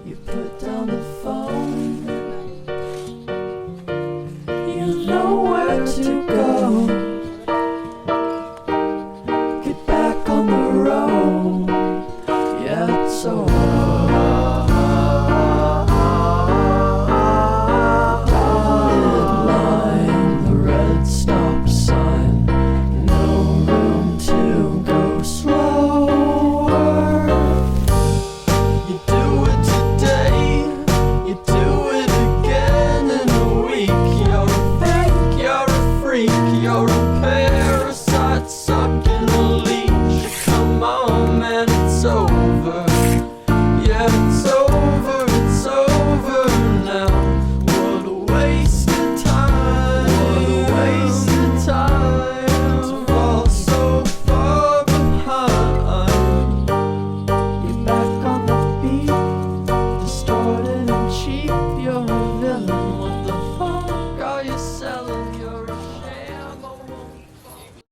You put down the phone, you know where to go. Get back on the road, yeah, it's over. Dotted line, the red stop sign, no room to go slower. You do it today, you do it again in a week. You're a fake, you're a freak, you're a parasite sucking a leech. Come on, man, it's over.